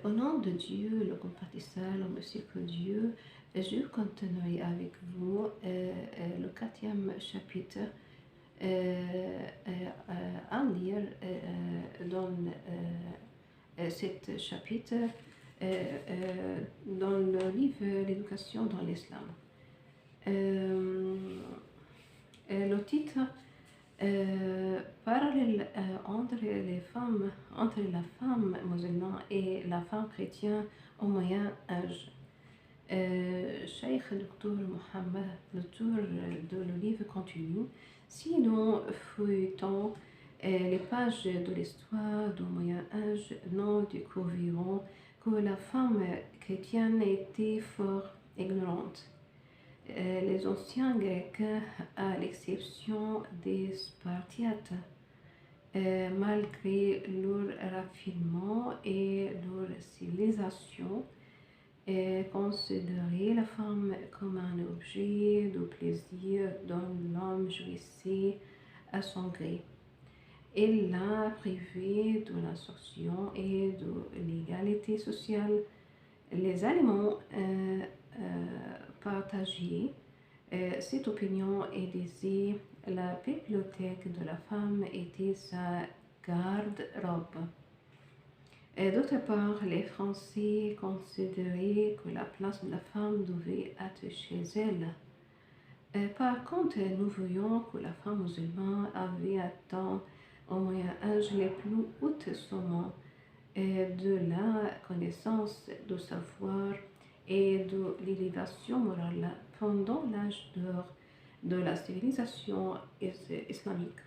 Au nom de Dieu, le compatissant, le miséricordieux, je continuerai avec vous le quatrième chapitre à lire dans cet chapitre dans le livre L'éducation dans l'islam. Le titre parallèle entre la femme musulmane et la femme chrétienne au Moyen Âge. Cheikh Dr Mohammed, l'auteur de le livre continue. Si nous feuilletons les pages de l'histoire du Moyen Âge, nous découvrirons que la femme chrétienne était fort ignorante. Les anciens Grecs, à l'exception des Spartiates, malgré leur raffinement et leur civilisation, considéraient la femme comme un objet de plaisir dont l'homme jouissait à son gré. Elle l'a privée de l'instruction et de l'égalité sociale. Les aliments partagés. Cette opinion est disait la bibliothèque de la femme était sa garde-robe. D'autre part, les Français considéraient que la place de la femme devait être chez elle. Par contre, nous voyons que la femme musulmane avait atteint au Moyen Âge les plus hautes sommets de la connaissance, du savoir et de l'élévation morale pendant l'âge d'or de la civilisation islamique.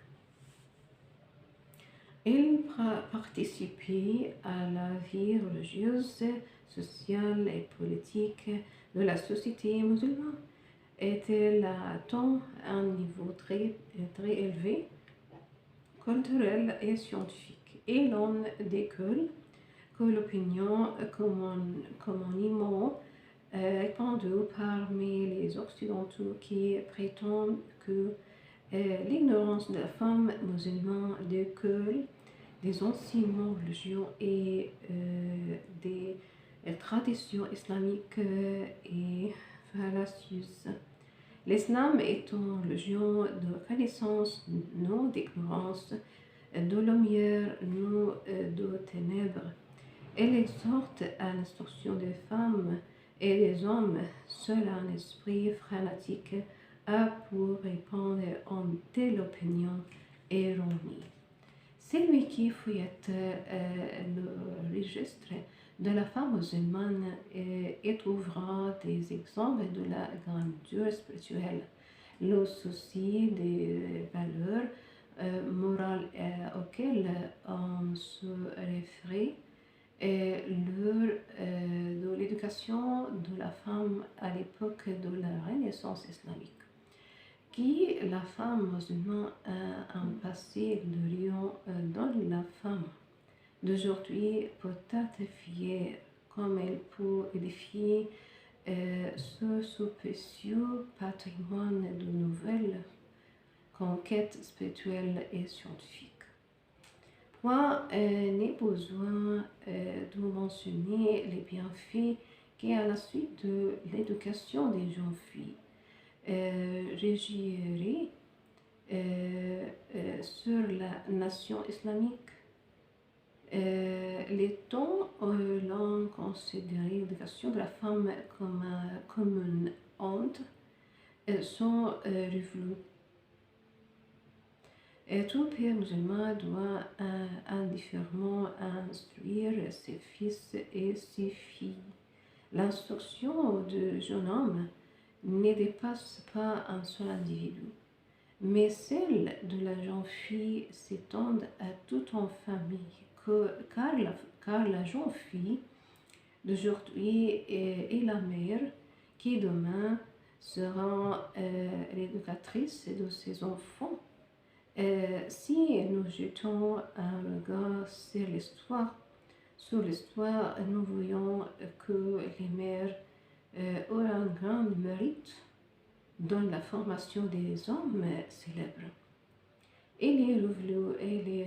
Il participait à la vie religieuse, sociale et politique de la société musulmane. Était atteint un niveau très élevé, culturel et scientifique. Et l'on découle que l'opinion communément répandue parmi les occidentaux qui prétendent que l'ignorance de la femme musulmane découle des enseignements religieux et des traditions islamiques et fallacieuses. L'islam étant une religion de connaissance, non d'ignorance, de lumière, non de ténèbres. Elle exhorte à l'instruction des femmes et des hommes, seul un esprit fanatique a pour répondre en telle opinion erronée. Celui qui fouillette le registre de la femme musulmane y trouvera des exemples de la grandeur spirituelle, le souci des valeurs morales auxquelles on se réfère de l'éducation de la femme à l'époque de la Renaissance islamique, qui la femme musulmane a un passé glorieux dans la femme d'aujourd'hui peut être fière comme elle peut édifier ce précieux patrimoine de nouvelles conquêtes spirituelles et scientifiques. Point n'est besoin de mentionner les bienfaits qui, à la suite de l'éducation des jeunes filles, régirait sur la nation islamique. Les temps l'ont considéré l'éducation de la femme comme une honte sont révolus. Tout père musulman doit indifféremment instruire ses fils et ses filles. L'instruction du jeune homme ne dépasse pas un seul individu, mais celle de la jeune fille s'étend à toute une famille, car la jeune fille d'aujourd'hui est la mère qui demain sera l'éducatrice de ses enfants. Si nous jetons un regard sur l'histoire, nous voyons que les mères ont un grand mérite dans la formation des hommes célèbres.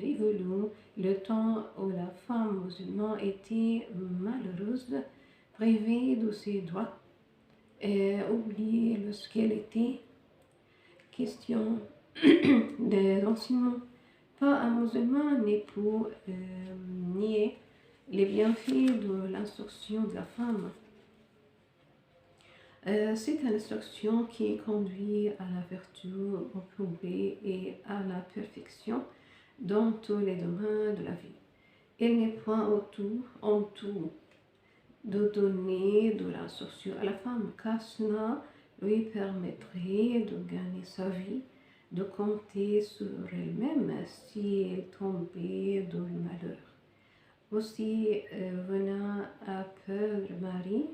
révolu le temps où la femme musulmane était malheureuse, privée de ses droits, et oubliée lorsqu'elle était question des enseignements. Pas un musulman n'est pour nier les bienfaits de l'instruction de la femme. C'est une instruction qui conduit à la vertu, au progrès et à la perfection dans tous les domaines de la vie. Il n'est point en tout de donner de l'instruction à la femme, car cela lui permettrait de gagner sa vie, de compter sur elle-même si elle tombait dans le malheur. Aussi, venant à Père Marie,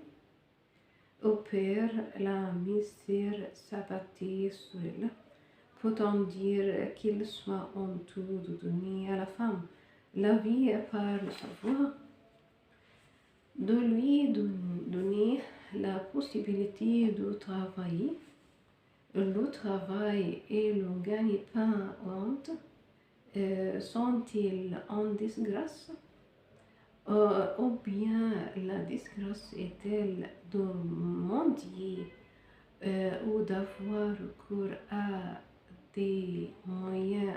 au Père, la misère s'abattait sur elle. Peut-on dire qu'il soit honteux de donner à la femme la vie par le savoir, de lui donner la possibilité de travailler, le travail et le gagne-pain honte, sont-ils en disgrâce? Ou bien la disgrâce est-elle de mendier ou d'avoir recours à des moyens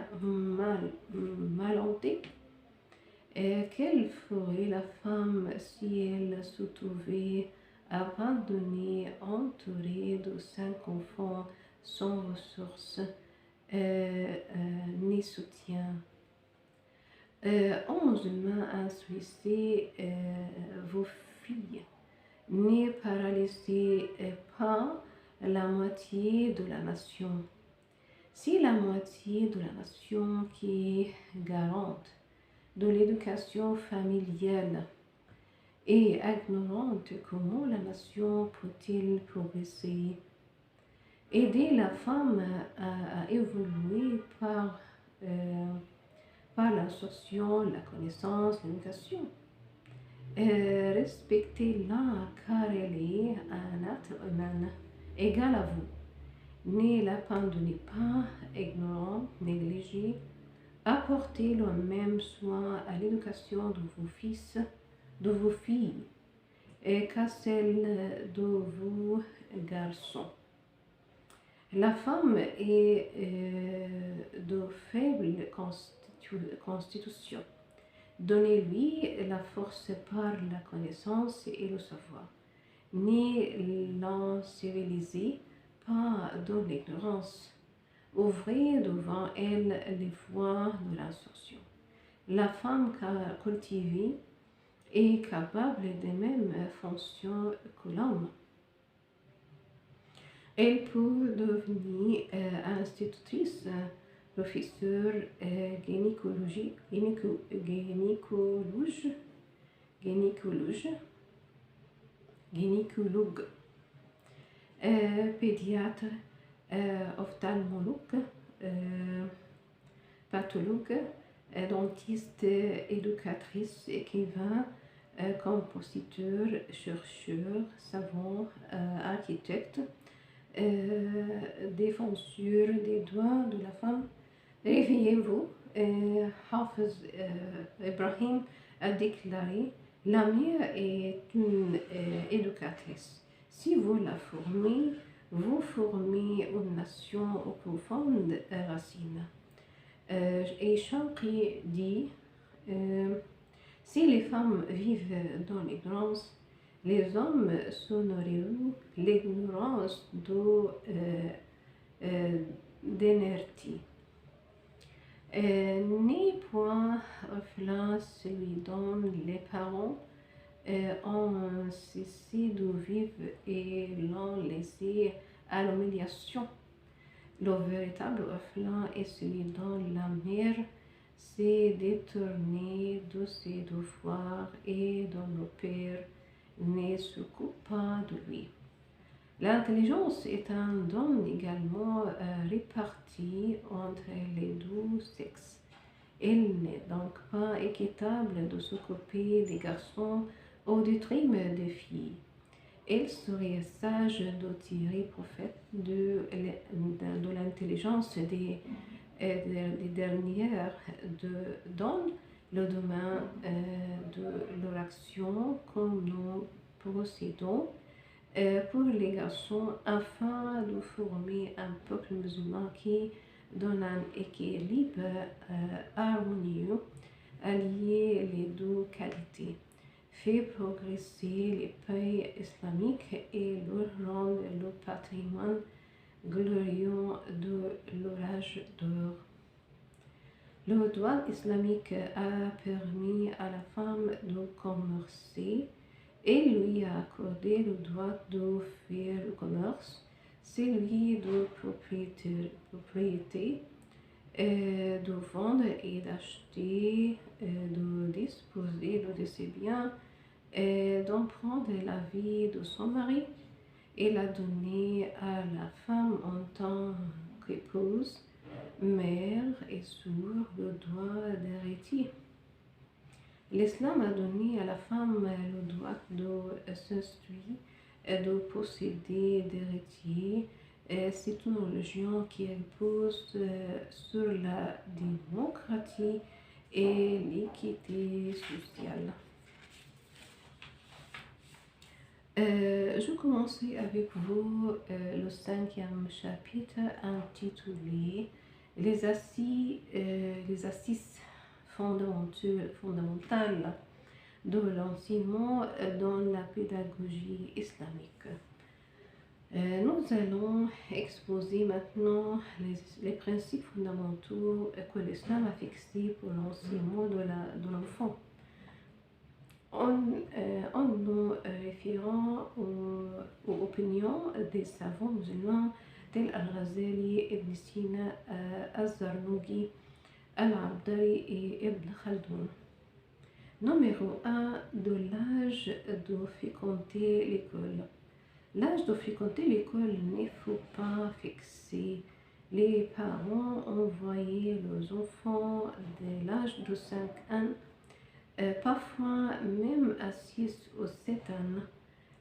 malhonnêtes? Quelle ferait la femme si elle se trouvait abandonnée, entourée de 5 enfants sans ressources ni soutien? En musulman, instruisez vos filles, ne paralysez pas la moitié de la nation. Si la moitié de la nation qui est garante de l'éducation familiale est ignorante, comment la nation peut-elle progresser? Aider la femme à évoluer par l'instruction, la connaissance, l'éducation. Respectez-la car elle est un être humain égal à vous. Ne l'abandonnez pas, ignorant, négligez. Apportez le même soin à l'éducation de vos fils, de vos filles, qu'à celle de vos garçons. La femme est de faible constitution. Donnez-lui la force par la connaissance et le savoir. Ne l'encivilisez pas dans l'ignorance. Ouvrez devant elle les voies de l'instruction. La femme cultivée est capable des mêmes fonctions que l'homme. Elle peut devenir institutrice, professeur, gynécologue, pédiatre, ophtalmologue, pathologue, dentiste, éducatrice, écrivain, compositeur, chercheur, savant, architecte, défenseur des droits de la femme. Réveillez-vous, Hafiz Ibrahim a déclaré: la mère est une éducatrice. Si vous la formez, vous formez une nation aux profondes racines. Et Shankly dit si les femmes vivent dans l'ignorance, les hommes s'honoreront l'ignorance d'inertie. N'est point orphelin celui dont les parents ont cessé de vivre et l'ont laissé à l'humiliation. Le véritable orphelin est celui dont la mère s'est détournée de ses devoirs et dont le père ne s'occupe pas de lui. L'intelligence est un don également réparti entre les deux sexes. Il n'est donc pas équitable de s'occuper des garçons au détriment des filles. Il serait sage de tirer profit de l'intelligence des les dernières dans le domaine de leur action comme nous procédons pour les garçons afin de former un peuple musulman qui donne un équilibre harmonieux, allier les deux qualités, fait progresser les pays islamiques et leur rendre le patrimoine glorieux de l'âge d'or. Le droit islamique a permis à la femme de commercer et lui a accordé le droit de faire le commerce, celui de propriété, de vendre et d'acheter, de disposer de ses biens, d'en prendre la vie de son mari et la donner à la femme en tant qu'épouse, mère et sur le droit d'héritier. L'islam a donné à la femme le droit de s'instruire et de posséder d'héritiers. C'est une religion qui repose sur la démocratie et l'équité sociale. Je commençais avec vous le 5e chapitre intitulé les assises fondamentales de l'enseignement dans la pédagogie islamique. Nous allons exposer maintenant les principes fondamentaux que l'islam a fixés pour l'enseignement de l'enfant. En nous référant aux opinions des savants musulmans tels Al-Ghazali, Ibn Sina, Az-Zarnugi, Al-Abdari et Ibn Khaldun. Numéro 1. De l'âge de fréquenter l'école. L'âge de fréquenter l'école ne faut pas fixer. Les parents envoyaient leurs enfants dès l'âge de 5 ans, parfois même à 6 ou 7 ans.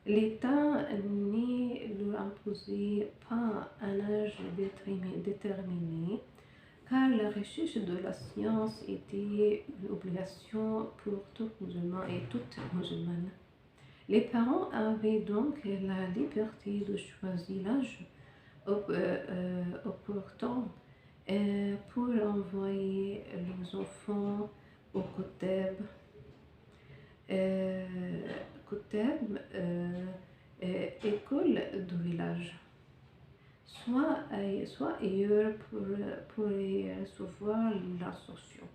L'État ne leur imposait pas un âge déterminé, car la recherche de la science était une obligation pour tout musulman et toute musulmane. Les parents avaient donc la liberté de choisir l'âge opportun pour envoyer les enfants au Koteb, école de village, soit ailleurs pour y recevoir l'instruction.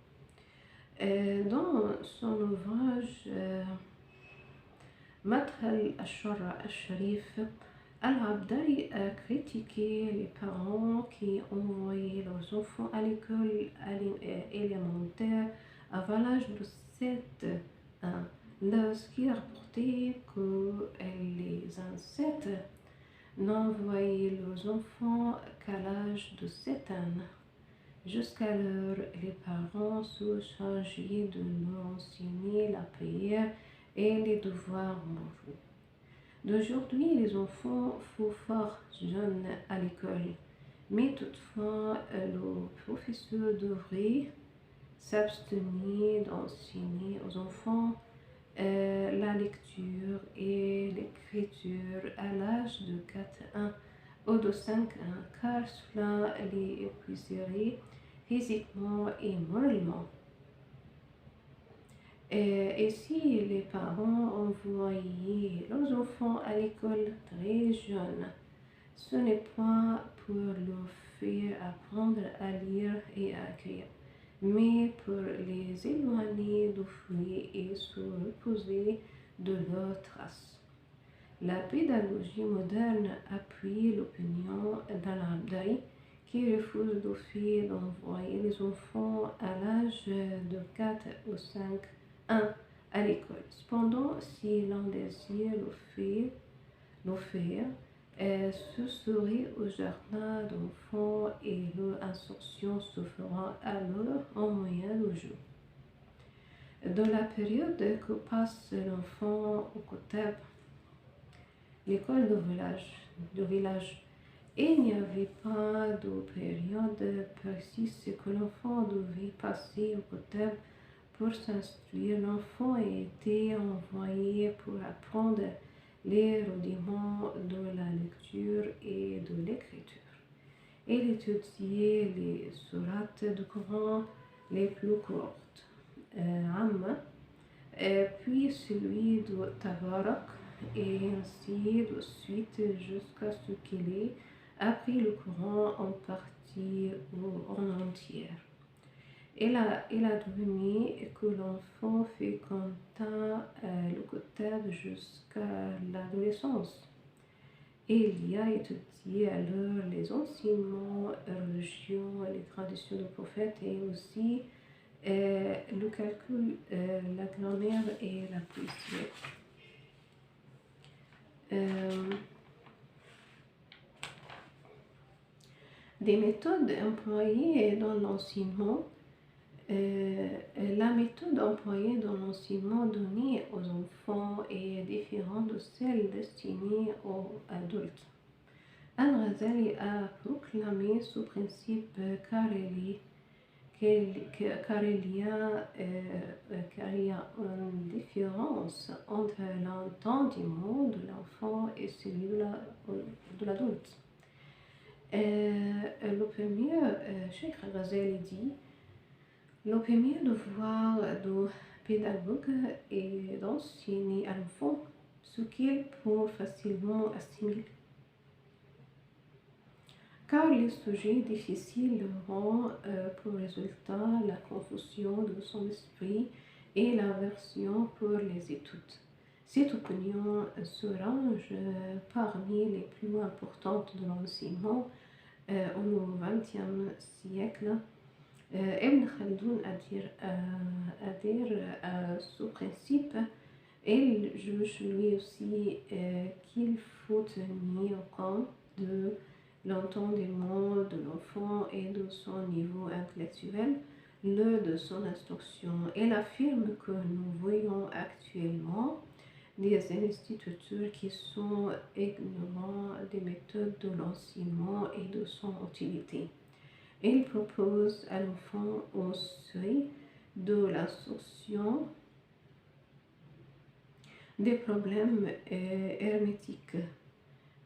Dans son ouvrage Madkhal al-Shara al-Sharif, Al-Abdari a critiqué les parents qui envoyaient leurs enfants à l'école élémentaire avant l'âge de 7 ans, lorsqu'il rapportait que les ancêtres n'envoyaient leurs enfants qu'à l'âge de 7 ans. Jusqu'alors, les parents se chargeaient de leur enseigner la prière et les devoirs moraux. D'aujourd'hui, les enfants font fort jeunes à l'école, mais toutefois, le professeur devrait s'abstenir d'enseigner aux enfants la lecture et l'écriture à l'âge de 4 ans ou de 5 ans, car cela les épuiserait physiquement et moralement. Et si les parents envoyaient leurs enfants à l'école très jeunes, ce n'est pas pour leur faire apprendre à lire et à écrire, mais pour les éloigner du fruit et se reposer de leurs traces. La pédagogie moderne appuie l'opinion d'Al-Abdari qui refuse d'offrir d'envoyer les enfants à l'âge de 4 ou 5 ans à l'école. Cependant, si l'on désire le faire, ce serait au jardin d'enfants et leur instruction se fera alors en moyen de jeu. Dans la période que passe l'enfant au Koteb, l'école de village, Et il n'y avait pas de période précise que l'enfant devait passer au côté pour s'instruire. L'enfant a été envoyé pour apprendre les rudiments de la lecture et de l'écriture. Il étudiait les sourates du Coran les plus courtes, Amma, puis celui de Tabarak, et ainsi de suite jusqu'à ce qu'il ait appris le Coran en partie ou en entière. Il a devenu que l'enfant fréquenta le Kotab jusqu'à l'adolescence. Et il y a étudié alors les enseignements religieux, les traditions du prophète et aussi le calcul, la grammaire et la poésie. Des méthodes employées dans l'enseignement. La méthode employée dans l'enseignement donné aux enfants est différente de celle destinée aux adultes. Al-Ghazali a proclamé ce principe car il y a une différence entre l'entendement de l'enfant et celui de l'adulte. Le premier, Cheikh Al-Ghazali dit, le premier devoir du pédagogue est d'enseigner à l'enfant ce qu'il peut facilement assimiler. Car les sujets difficiles auront pour résultat la confusion de son esprit et l'aversion pour les études. Cette opinion se range parmi les plus importantes de l'enseignement au XXe siècle. Ibn Khaldoun adhère à ce principe. Il juge lui aussi qu'il faut tenir compte de l'entendement de l'enfant et de son niveau intellectuel, de son instruction. Il affirme que nous voyons actuellement des instituteurs qui sont ignorants des méthodes de l'enseignement et de son utilité. Il propose à l'enfant au seuil de l'instruction des problèmes hermétiques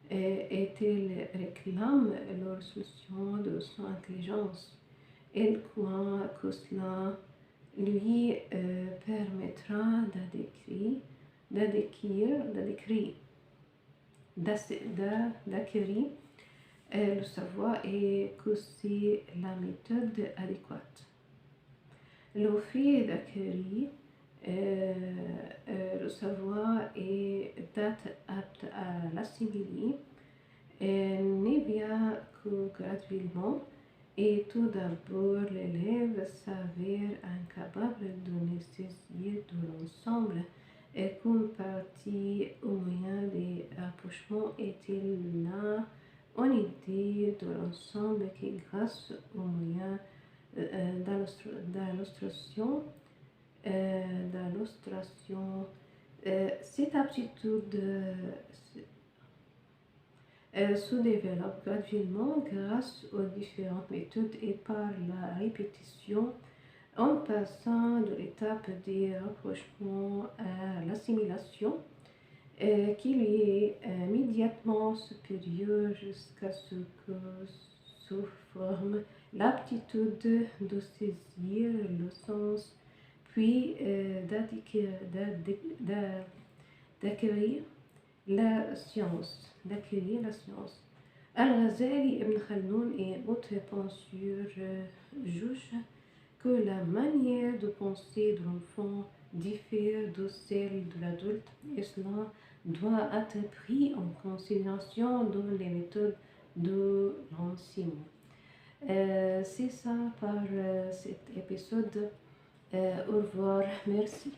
et il réclame leur solution de son intelligence. Il croit que cela lui permettra d'acquérir le savoir et que c'est la méthode adéquate. Le fait d'acquérir le savoir est apte à l'assimiler n'est bien que graduellement et tout d'abord l'élève s'avère incapable de saisir de l'ensemble et qu'une partie au moyen des rapprochements est-il là une idée de l'ensemble qui grâce au moyen d'illustration cette aptitude se développe graduellement grâce aux différentes méthodes et par la répétition en passant de l'étape des rapprochements à l'assimilation qui lui est immédiatement supérieure jusqu'à ce que se forme l'aptitude de saisir le sens puis d'acquérir la science. Al-Ghazali, Ibn Khaldoun et autres penseurs jugent que la manière de penser de l'enfant diffère de celle de l'adulte et cela doit être pris en considération dans les méthodes de l'enseignement. C'est ça par cet épisode. Au revoir, merci.